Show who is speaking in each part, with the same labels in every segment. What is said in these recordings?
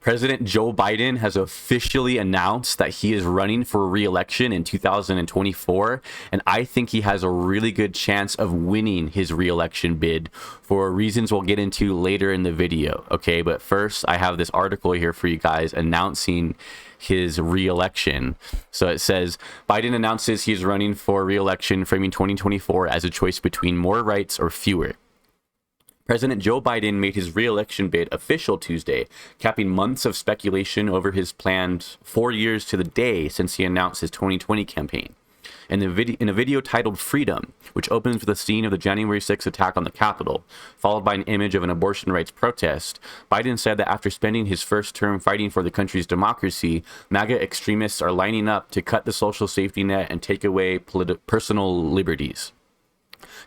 Speaker 1: President Joe Biden has officially announced that he is running for re-election in 2024, and I think he has a really good chance of winning his re-election bid for reasons we'll get into later in the video. Okay, but first I have this article here for you guys announcing his re-election. So it says, Biden announces he's running for re-election, framing 2024 as a choice between more rights or fewer. President Joe Biden made his re-election bid official Tuesday, capping months of speculation over his planned 4 years to the day since he announced his 2020 campaign. In a video titled Freedom, which opens with a scene of the January 6th attack on the Capitol, followed by an image of an abortion rights protest, Biden said that after spending his first term fighting for the country's democracy, MAGA extremists are lining up to cut the social safety net and take away personal liberties.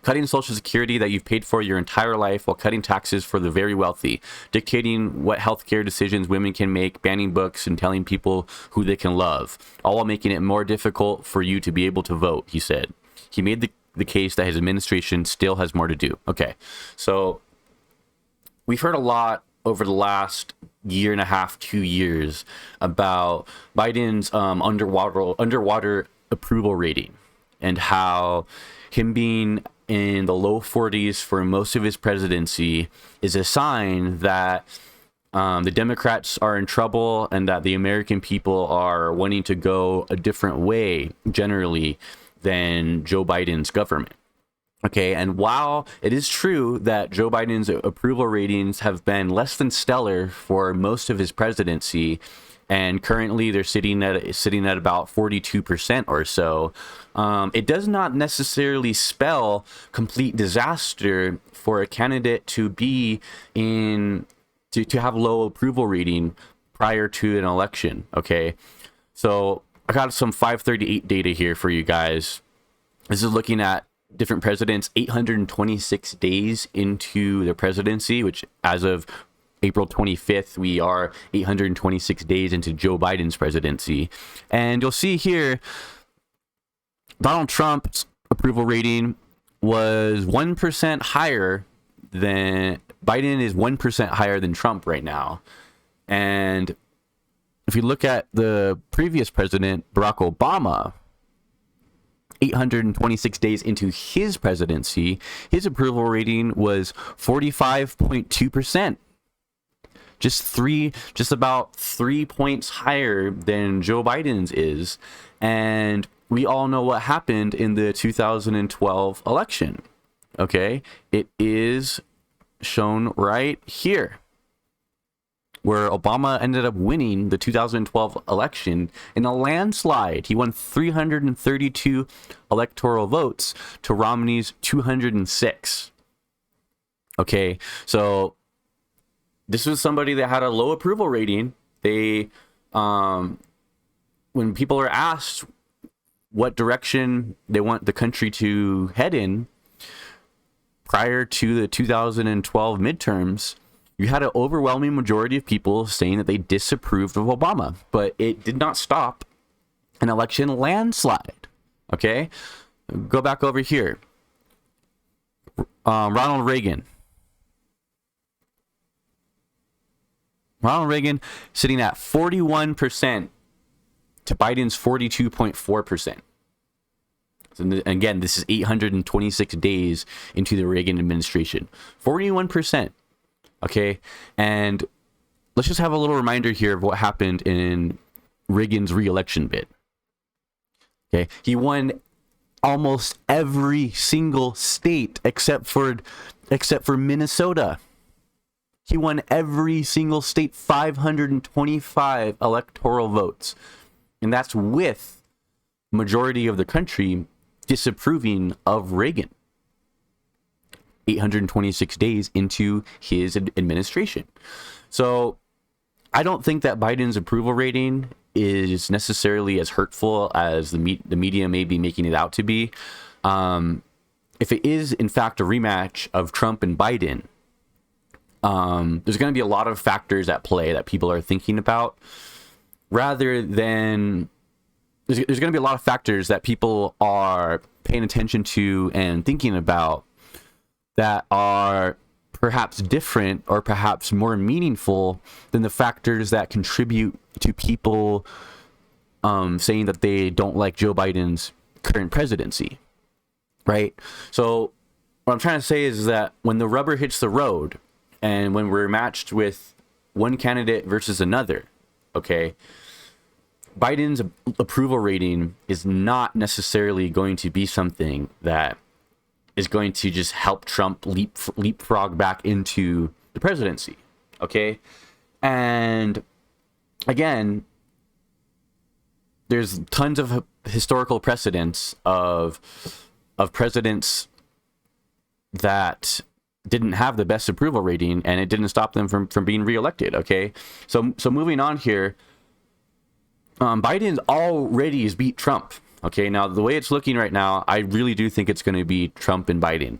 Speaker 1: Cutting Social Security that you've paid for your entire life while cutting taxes for the very wealthy, dictating what healthcare decisions women can make, banning books, and telling people who they can love, all while making it more difficult for you to be able to vote, he said. He made the case that his administration still has more to do. Okay, so we've heard a lot over the last year and a half, 2 years, about Biden's underwater approval rating and how him being in the low 40s for most of his presidency is a sign that the Democrats are in trouble and that the American people are wanting to go a different way generally than Joe Biden's government. Okay, and while it is true that Joe Biden's approval ratings have been less than stellar for most of his presidency, and currently they're sitting at about 42% or so, it does not necessarily spell complete disaster for a candidate to be to have low approval rating prior to an election. Okay, so I got some 538 data here for you guys. This is looking at different presidents 826 days into the presidency, which as of April 25th, we are 826 days into Joe Biden's presidency. And you'll see here, Donald Trump's approval rating was 1% higher than Biden is 1% higher than Trump right now. And if you look at the previous president, Barack Obama, 826 days into his presidency, his approval rating was 45.2%. Just about 3 points higher than Joe Biden's is. And we all know what happened in the 2012 election. Okay, it is shown right here, where Obama ended up winning the 2012 election in a landslide. He won 332 electoral votes to Romney's 206. Okay, so this was somebody that had a low approval rating. They, when people are asked what direction they want the country to head in prior to the 2012 midterms, you had an overwhelming majority of people saying that they disapproved of Obama, but it did not stop an election landslide. Okay, go back over here. Ronald Reagan sitting at 41% to Biden's 42.4%. So again, this is 826 days into the Reagan administration. 41%. Okay, and let's just have a little reminder here of what happened in Reagan's re-election bid. Okay, he won almost every single state except for Minnesota. He won every single state, 525 electoral votes. And that's with majority of the country disapproving of Reagan. 826 days into his administration. So I don't think that Biden's approval rating is necessarily as hurtful as the media may be making it out to be. If it is, in fact, a rematch of Trump and Biden, there's going to be a lot of factors at play that people are thinking about, rather than there's going to be a lot of factors that people are paying attention to and thinking about that are perhaps different or perhaps more meaningful than the factors that contribute to people saying that they don't like Joe Biden's current presidency, right? So what I'm trying to say is that when the rubber hits the road and when we're matched with one candidate versus another, okay, Biden's approval rating is not necessarily going to be something that is going to just help Trump leapfrog back into the presidency, okay? And again, there's tons of historical precedents of presidents that didn't have the best approval rating, and it didn't stop them from being reelected, okay? So moving on here, Biden already has beat Trump. Okay, now the way it's looking right now, I really do think it's going to be Trump and Biden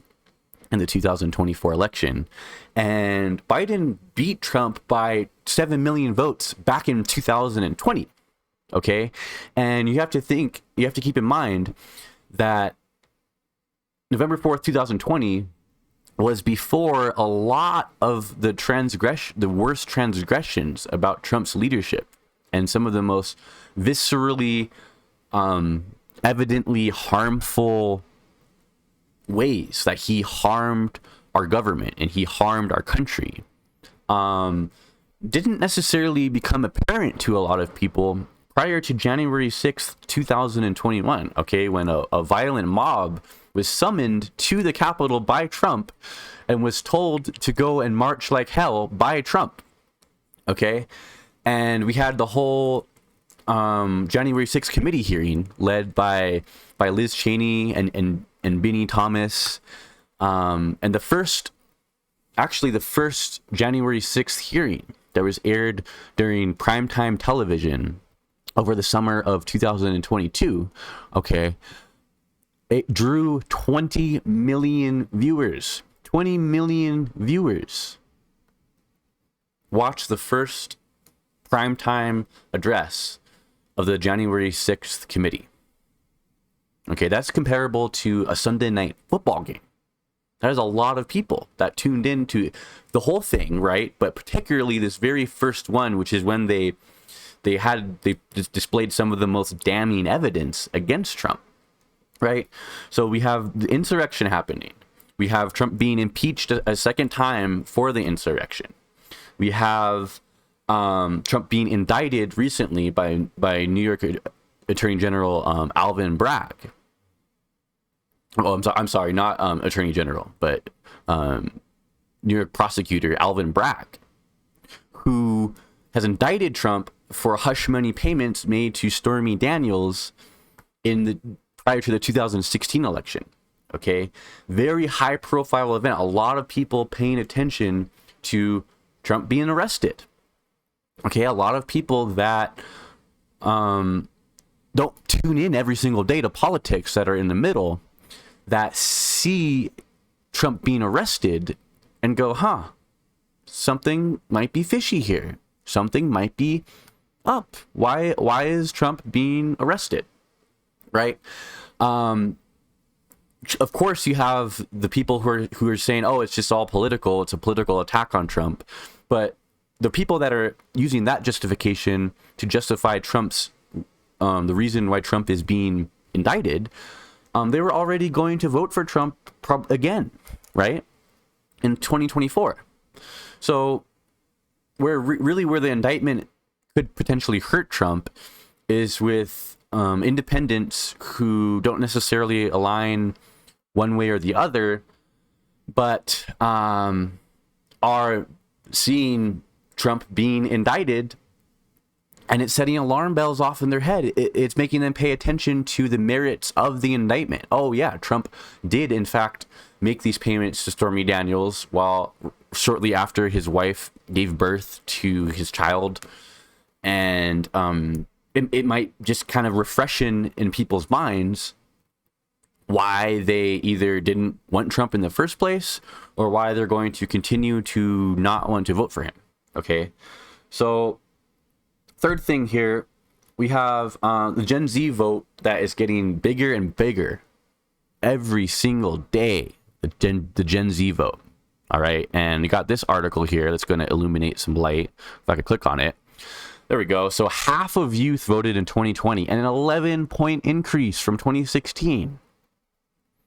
Speaker 1: in the 2024 election. And Biden beat Trump by 7 million votes back in 2020. Okay, and you have to keep in mind that November 4th, 2020 was before a lot of the worst transgressions about Trump's leadership and some of the most viscerally, evidently harmful ways that he harmed our government and he harmed our country didn't necessarily become apparent to a lot of people prior to January 6th, 2021, okay, when a violent mob was summoned to the Capitol by Trump and was told to go and march like hell by Trump, okay? And we had the whole January 6th committee hearing led by Liz Cheney and Benny Thomas. And the first January 6th hearing that was aired during primetime television over the summer of 2022, okay, it drew 20 million viewers. 20 million viewers watched the first primetime address of the January 6th committee. Okay, that's comparable to a Sunday night football game. That is a lot of people that tuned in to the whole thing, right? But particularly this very first one, which is when they displayed some of the most damning evidence against Trump, right? So we have the insurrection happening. We have Trump being impeached a second time for the insurrection. We have Trump being indicted recently by New York Attorney General Alvin Bragg. Oh, I'm sorry, not Attorney General, but New York prosecutor Alvin Bragg, who has indicted Trump for hush money payments made to Stormy Daniels prior to the 2016 election. Okay, very high profile event. A lot of people paying attention to Trump being arrested. Okay, a lot of people that don't tune in every single day to politics, that are in the middle, that see Trump being arrested and go, something might be fishy here. Something might be up. Why is Trump being arrested? Right? Of course, you have the people who are saying, oh, it's just all political. It's a political attack on Trump. But the people that are using that justification to justify Trump's, the reason why Trump is being indicted, they were already going to vote for Trump again, right? In 2024. So where the indictment could potentially hurt Trump is with independents who don't necessarily align one way or the other, but are seeing Trump being indicted, and it's setting alarm bells off in their head. It's making them pay attention to the merits of the indictment. Oh yeah, Trump did in fact make these payments to Stormy Daniels while shortly after his wife gave birth to his child. And it might just kind of refreshen in people's minds why they either didn't want Trump in the first place or why they're going to continue to not want to vote for him. Okay, so third thing here, we have the Gen Z vote that is getting bigger and bigger every single day. The Gen Z vote. All right. And we got this article here that's going to illuminate some light. If I could click on it. There we go. So half of youth voted in 2020 and an 11-point increase from 2016.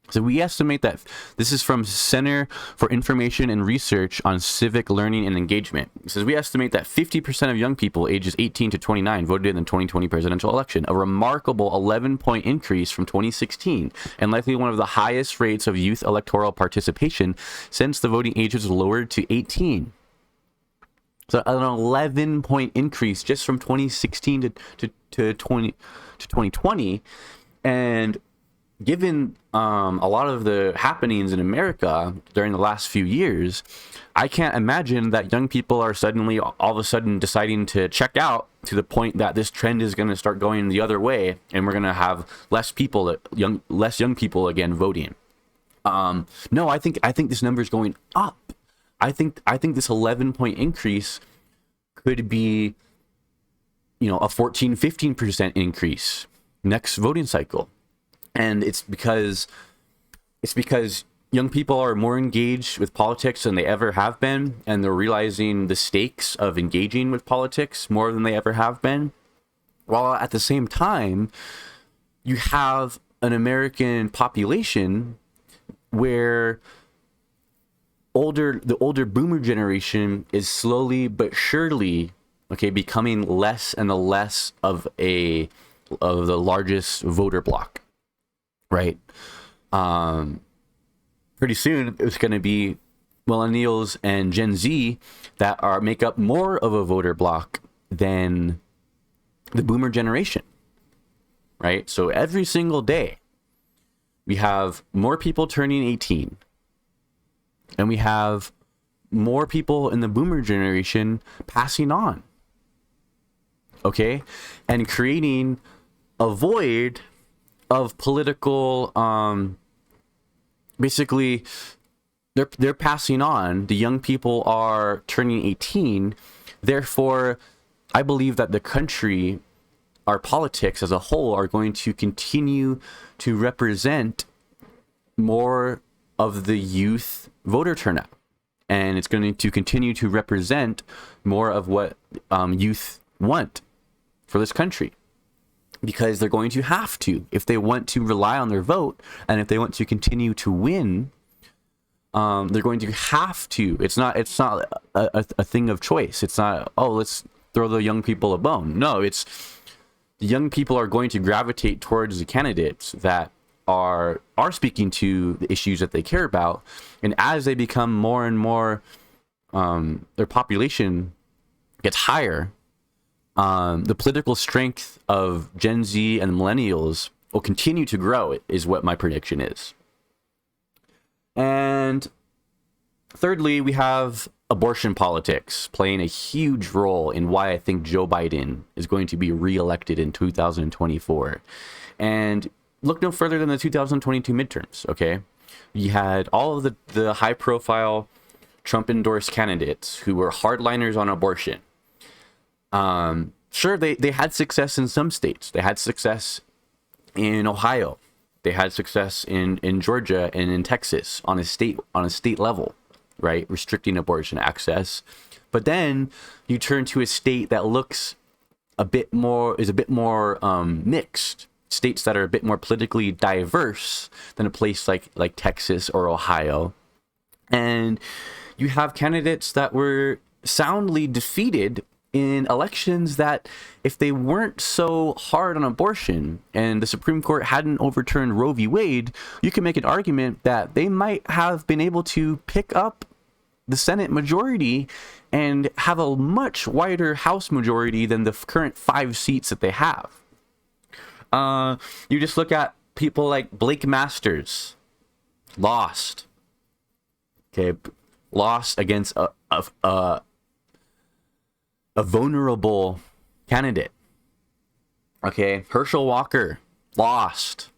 Speaker 1: So we estimate that this is from Center for Information and Research on Civic Learning and Engagement. It says we estimate that 50% of young people ages 18 to 29 voted in the 2020 presidential election, a remarkable 11-point increase from 2016, and likely one of the highest rates of youth electoral participation since the voting age was lowered to 18. So an 11-point increase just from 2016 to 2020, and given a lot of the happenings in America during the last few years, I can't imagine that young people are suddenly all of a sudden deciding to check out to the point that this trend is going to start going the other way, and we're going to have less young people again voting. No, I think this number is going up. I think this 11-point increase could be, a 14-15% increase next voting cycle. And it's because young people are more engaged with politics than they ever have been, and they're realizing the stakes of engaging with politics more than they ever have been. While at the same time, you have an American population where the older boomer generation is slowly but surely, becoming less and less of the largest voter bloc. Right. Pretty soon it's going to be millennials and Gen Z that make up more of a voter bloc than the boomer generation. Right. So every single day we have more people turning 18, and we have more people in the boomer generation passing on. Okay. And creating a void of political, basically they're passing on. The young people are turning 18. Therefore, I believe that the country, our politics as a whole, are going to continue to represent more of the youth voter turnout. And it's going to continue to represent more of what youth want for this country. Because they're going to have to, if they want to rely on their vote, and if they want to continue to win, they're going to have to. It's not a thing of choice. It's not, let's throw the young people a bone. No, it's the young people are going to gravitate towards the candidates that are speaking to the issues that they care about. And as they become more and more, their population gets higher, the political strength of Gen Z and millennials will continue to grow, is what my prediction is. And thirdly, we have abortion politics playing a huge role in why I think Joe Biden is going to be reelected in 2024. And look no further than the 2022 midterms, okay? You had all of the high-profile Trump-endorsed candidates who were hardliners on abortion. Sure, they had success in some states. They had success in Ohio. They had success in Georgia and in Texas on a state level, right? Restricting abortion access. But then you turn to a state that is a bit more mixed. States that are a bit more politically diverse than a place like Texas or Ohio. And you have candidates that were soundly defeated in elections that, if they weren't so hard on abortion and the Supreme Court hadn't overturned Roe v. Wade, you can make an argument that they might have been able to pick up the Senate majority and have a much wider House majority than the current 5 seats that they have. You just look at people like Blake Masters, lost against a vulnerable candidate. Okay, Herschel Walker lost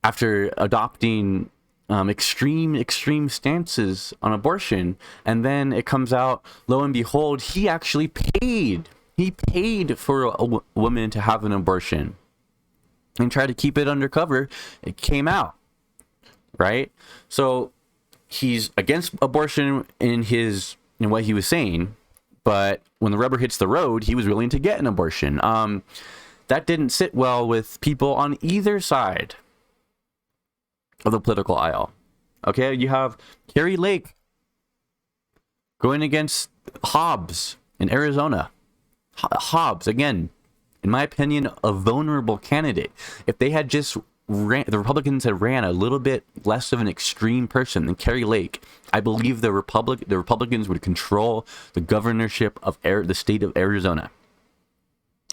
Speaker 1: after adopting extreme stances on abortion, and then it comes out, lo and behold, he actually paid for a woman to have an abortion. and tried to keep it undercover, it came out, right? So he's against abortion in what he was saying, but when the rubber hits the road, he was willing to get an abortion. That didn't sit well with people on either side of the political aisle. Okay, you have Carrie Lake going against Hobbs in Arizona. Hobbs, again, in my opinion, a vulnerable candidate. If they had just the Republicans had ran a little bit less of an extreme person than Carrie Lake, I believe the Republicans would control the governorship of the state of Arizona.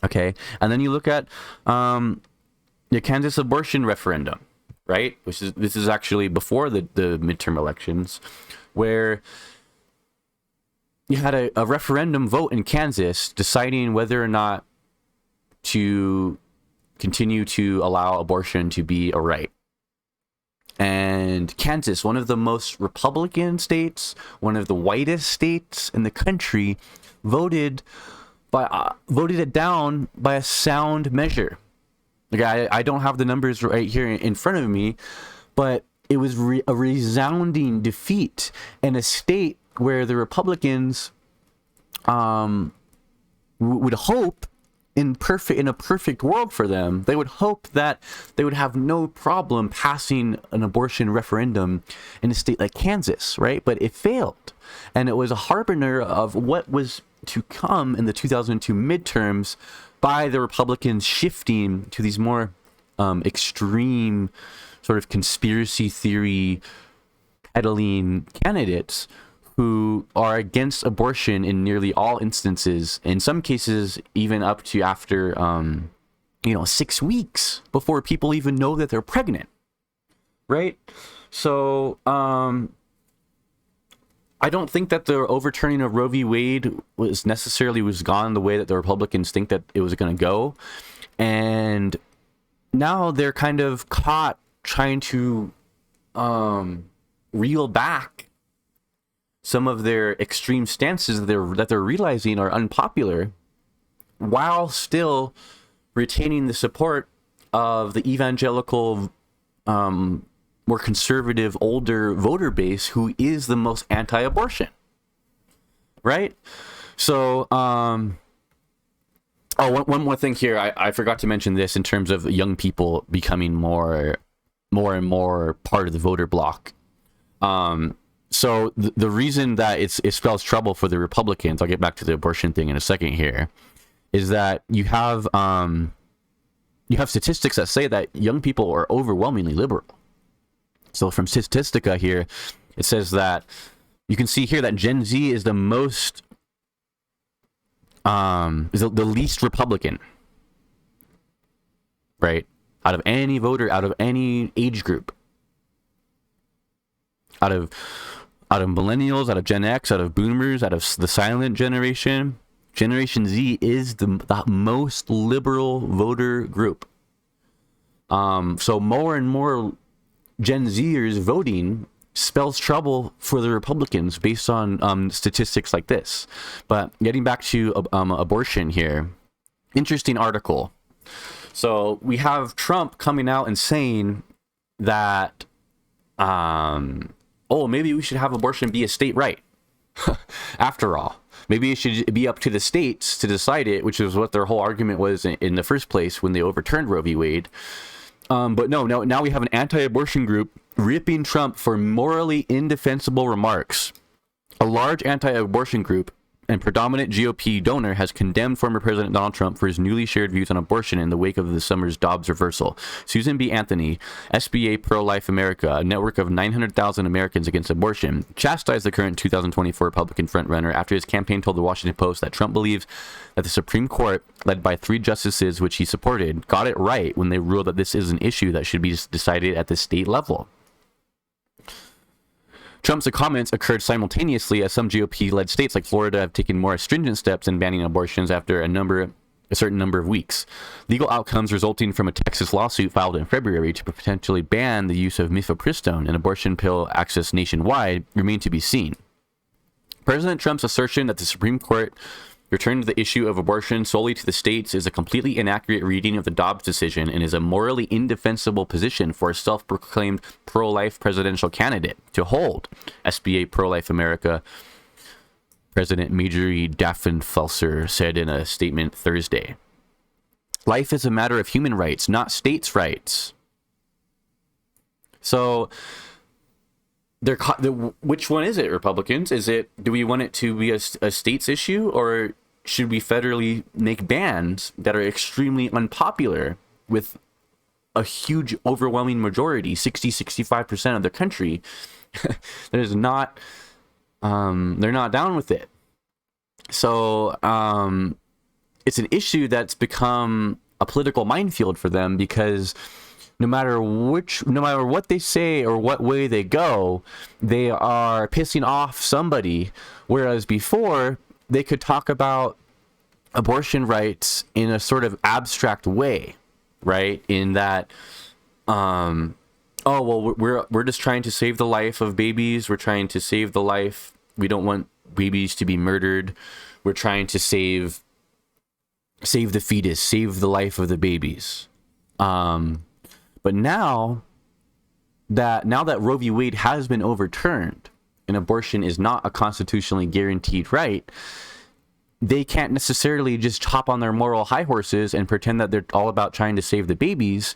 Speaker 1: Okay, and then you look at the Kansas abortion referendum, right? This is actually before the midterm elections, where you had a referendum vote in Kansas deciding whether or not to continue to allow abortion to be a right. And Kansas, one of the most Republican states, one of the whitest states in the country, voted it down by a sound measure. Like I don't have the numbers right here in front of me, but it was a resounding defeat in a state where the Republicans would hope, in a perfect world for them, they would hope that they would have no problem passing an abortion referendum in a state like Kansas, right? But it failed, and it was a harbinger of what was to come in the 2002 midterms by the Republicans shifting to these more extreme sort of conspiracy theory peddling candidates who are against abortion in nearly all instances, in some cases even up to after 6 weeks before people even know that they're pregnant, right? So I don't think that the overturning of Roe v. Wade was gone the way that the Republicans think that it was going to go, and now they're kind of caught trying to reel back some of their extreme stances that they're realizing are unpopular, while still retaining the support of the evangelical, more conservative, older voter base who is the most anti-abortion, right? So, one more thing here. I forgot to mention this in terms of young people becoming more and more part of the voter bloc. So the reason that it spells trouble for the Republicans, I'll get back to the abortion thing in a second here, is that you have statistics that say that young people are overwhelmingly liberal. So from Statistica here, it says that you can see here that Gen Z is the most is the least Republican, right? Out of any voter, out of any age group, out of millennials, out of Gen X, out of boomers, out of the silent generation, Generation Z is the most liberal voter group. So more and more Gen Zers voting spells trouble for the Republicans based on statistics like this. But getting back to abortion here, interesting article. So we have Trump coming out and saying that maybe we should have abortion be a state right. After all, maybe it should be up to the states to decide it, which is what their whole argument was in the first place when they overturned Roe v. Wade. But now we have an anti-abortion group ripping Trump for morally indefensible remarks. A large anti-abortion group and predominant GOP donor has condemned former President Donald Trump for his newly shared views on abortion in the wake of the summer's Dobbs reversal. Susan B. Anthony, SBA Pro-Life America, a network of 900,000 Americans against abortion, chastised the current 2024 Republican frontrunner after his campaign told the Washington Post that Trump believes that the Supreme Court, led by 3 justices which he supported, got it right when they ruled that this is an issue that should be decided at the state level. Trump's comments occurred simultaneously as some GOP-led states like Florida have taken more stringent steps in banning abortions after a certain number of weeks. Legal outcomes resulting from a Texas lawsuit filed in February to potentially ban the use of mifepristone, an abortion pill access nationwide, remain to be seen. President Trump's assertion that the Supreme Court Returning the issue of abortion solely to the states is a completely inaccurate reading of the Dobbs decision and is a morally indefensible position for a self-proclaimed pro-life presidential candidate to hold, SBA Pro-Life America President Marjorie Daffenfelser said in a statement Thursday. Life is a matter of human rights, not states' rights. So, which one is it, Republicans? Do we want it to be a states issue, or should we federally make bans that are extremely unpopular with a huge overwhelming majority, 65% of the country that is not, they're not down with it. So it's an issue that's become a political minefield for them, because no matter what they say or what way they go, they are pissing off somebody. Whereas before, they could talk about abortion rights in a sort of abstract way, right? In that, oh, well, we're just trying to save the life of babies. We're trying to save the life. We don't want babies to be murdered. We're trying to save the fetus, save the life of the babies. But now that Roe v. Wade has been overturned and abortion is not a constitutionally guaranteed right, they can't necessarily just hop on their moral high horses and pretend that they're all about trying to save the babies,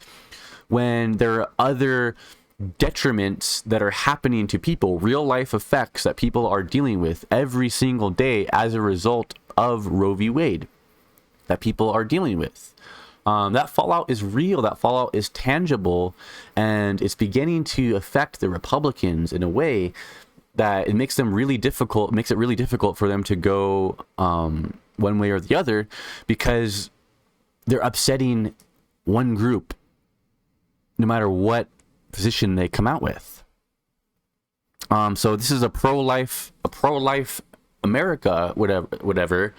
Speaker 1: when there are other detriments that are happening to people, real life effects that people are dealing with every single day as a result of Roe v. Wade that people are dealing with. That fallout is real. That fallout is tangible, and it's beginning to affect the Republicans in a way that it makes it really difficult for them to go one way or the other, because they're upsetting one group no matter what position they come out with. So this is a pro-life America, whatever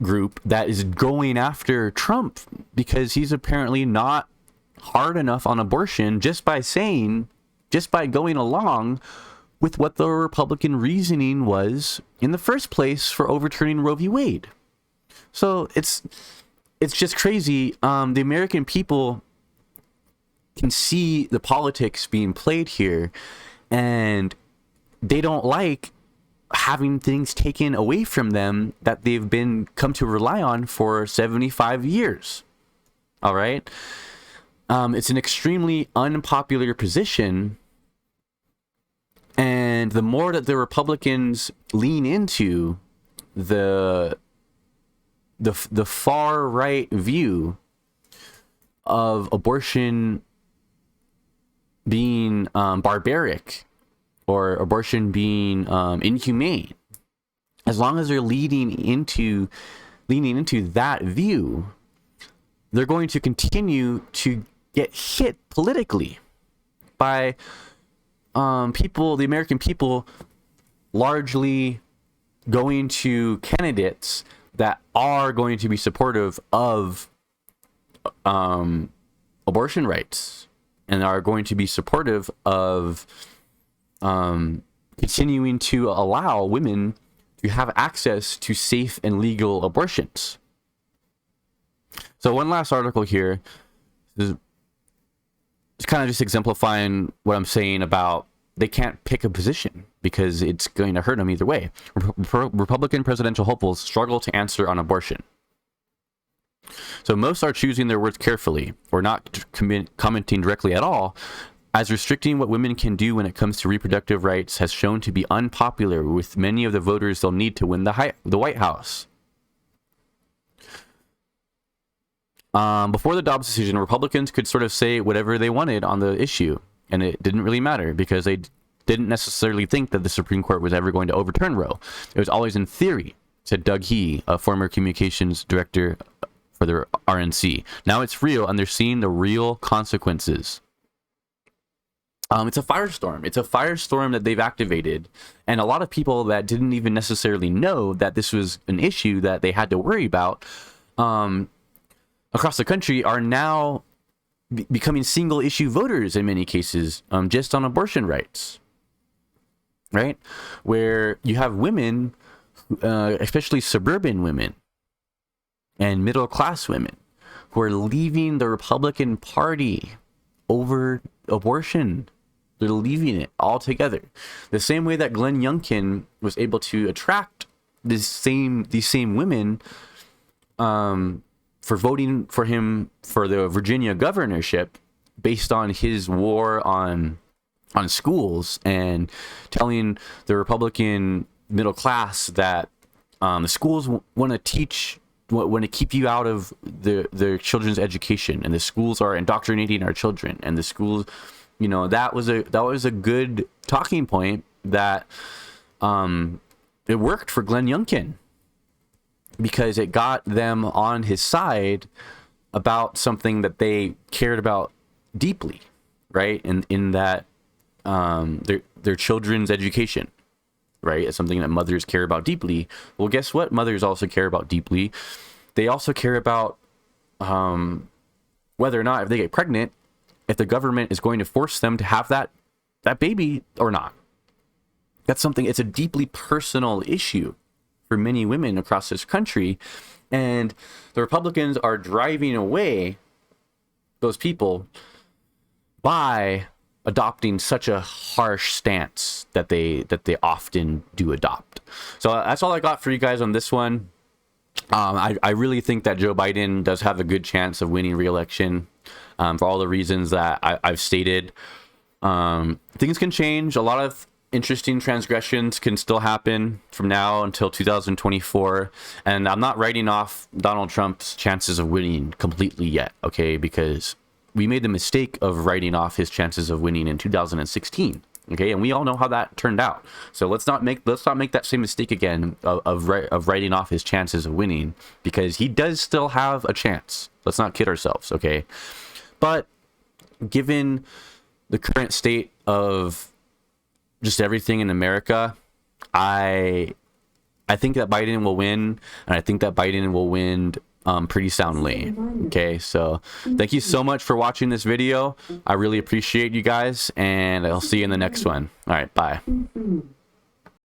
Speaker 1: group that is going after Trump because he's apparently not hard enough on abortion, just by going along with what the Republican reasoning was in the first place for overturning Roe v. Wade. So it's just crazy. The American people can see the politics being played here, and they don't like having things taken away from them that they've come to rely on for 75 years. All right. It's an extremely unpopular position. And the more that the Republicans lean into the far right view of abortion being barbaric, or abortion being inhumane, as long as they're leaning into that view, they're going to continue to get hit politically by the American people, largely going to candidates that are going to be supportive of abortion rights, and are going to be supportive of continuing to allow women to have access to safe and legal abortions. So one last article here is kind of just exemplifying what I'm saying about they can't pick a position because it's going to hurt them either way. Republican presidential hopefuls struggle to answer on abortion. So most are choosing their words carefully, or not commenting directly at all, as restricting what women can do when it comes to reproductive rights has shown to be unpopular with many of the voters they'll need to win the White House. Before the Dobbs decision, Republicans could sort of say whatever they wanted on the issue, and it didn't really matter because they didn't necessarily think that the Supreme Court was ever going to overturn Roe. It was always in theory, said Doug He, a former communications director for the RNC. Now it's real, and they're seeing the real consequences. It's a firestorm. It's a firestorm that they've activated. And a lot of people that didn't even necessarily know that this was an issue that they had to worry about across the country are now becoming single issue voters in many cases, just on abortion rights. Right? Where you have women especially suburban women and middle class women, who are leaving the Republican Party over abortion. They're leaving it altogether. The same way that Glenn Youngkin was able to attract these same women for voting for him for the Virginia governorship, based on his war on schools and telling the Republican middle class that the schools want to keep you out of their children's education, and the schools are indoctrinating our children, and the schools, that was a good talking point that it worked for Glenn Youngkin, because it got them on his side about something that they cared about deeply, right? And in that their children's education, right? It's something that mothers care about deeply. Well, guess what? Mothers also care about deeply. They also care about whether or not, if they get pregnant, if the government is going to force them to have that baby or not. That's something, it's a deeply personal issue for many women across this country. And the Republicans are driving away those people by adopting such a harsh stance that they often do adopt. So that's all I got for you guys on this one. I really think that Joe Biden does have a good chance of winning re-election for all the reasons that I've stated. Things can change. A lot of interesting transgressions can still happen from now until 2024. And I'm not writing off Donald Trump's chances of winning completely yet, okay? Because we made the mistake of writing off his chances of winning in 2016. Okay, and we all know how that turned out. So let's not make that same mistake again of writing off his chances of winning, because he does still have a chance. Let's not kid ourselves, okay? But given the current state of just everything in America, I think that Biden will win, and I think that Biden will win pretty soundly. Okay, so thank you so much for watching this video. I really appreciate you guys, and I'll see you in the next one. All right, bye.